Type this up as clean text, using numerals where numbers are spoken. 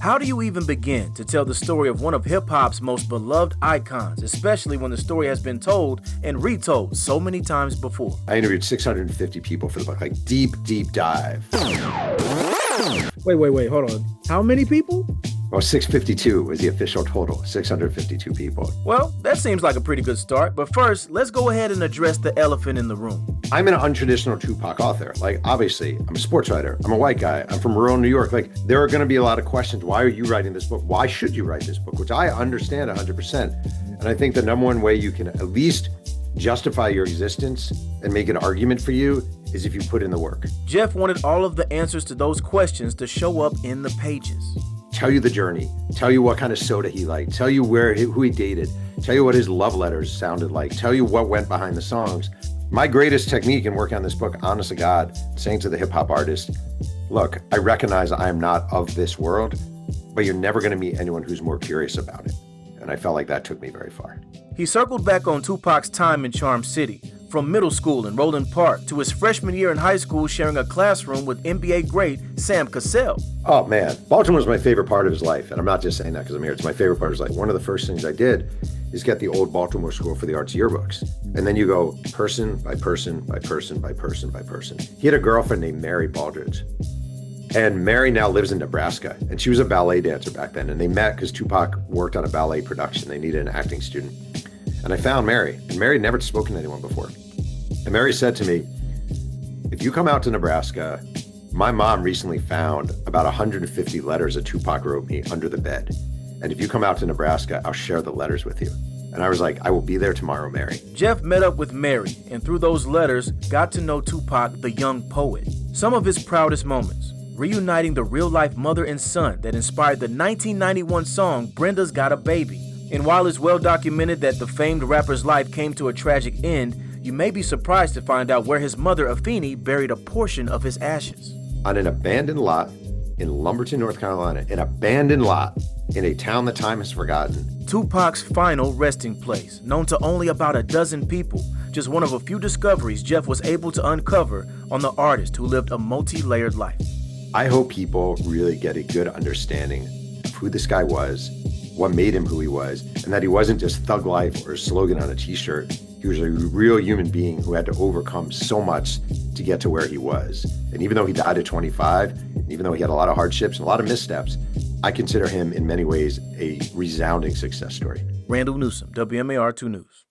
How do you even begin to tell the story of one of hip-hop's most beloved icons, especially when the story has been told and retold so many times before? I interviewed 650 people for the book, like deep dive. Wait, hold on. How many people? Well, 652 was the official total, 652 people. Well, that seems like a pretty good start, but first, let's go ahead and address the elephant in the room. I'm an untraditional Tupac author. Like, obviously, I'm a sports writer. I'm a white guy. I'm from rural New York. Like, there are going to be a lot of questions. Why are you writing this book? Why should you write this book? Which I understand 100%. And I think the number one way you can at least justify your existence and make an argument for you is if you put in the work. Jeff wanted all of the answers to those questions to show up in the pages. Tell you the journey, tell you what kind of soda he liked, tell you who he dated, tell you what his love letters sounded like, tell you what went behind the songs. My greatest technique in working on this book, honest to God, saying to the hip hop artist, look, I recognize I am not of this world, but you're never going to meet anyone who's more curious about it. And I felt like that took me very far. He circled back on Tupac's time in Charm City, from middle school in Roland Park to his freshman year in high school sharing a classroom with NBA great Sam Cassell. Oh man, Baltimore was my favorite part of his life. And I'm not just saying that because I'm here. It's my favorite part of his life. One of the first things I did is get the old Baltimore School for the Arts yearbooks. And then you go person by person by person by person by person. He had a girlfriend named Mary Baldridge. And Mary now lives in Nebraska. And she was a ballet dancer back then. And they met because Tupac worked on a ballet production. They needed an acting student. And I found Mary. And Mary had never spoken to anyone before. And Mary said to me, if you come out to Nebraska, my mom recently found about 150 letters that Tupac wrote me under the bed. And if you come out to Nebraska, I'll share the letters with you. And I was like, I will be there tomorrow, Mary. Jeff met up with Mary and through those letters got to know Tupac, the young poet. Some of his proudest moments, reuniting the real-life mother and son that inspired the 1991 song Brenda's Got a Baby. And while it's well documented that the famed rapper's life came to a tragic end, you may be surprised to find out where his mother, Afeni, buried a portion of his ashes. On an abandoned lot in Lumberton, North Carolina, an abandoned lot in a town that time has forgotten. Tupac's final resting place, known to only about a dozen people, just one of a few discoveries Jeff was able to uncover on the artist who lived a multi-layered life. I hope people really get a good understanding of who this guy was, what made him who he was, and that he wasn't just thug life or a slogan on a t-shirt. He was a real human being who had to overcome so much to get to where he was. And even though he died at 25, and even though he had a lot of hardships and a lot of missteps, I consider him in many ways a resounding success story. Randall Newsom, WMAR 2 News.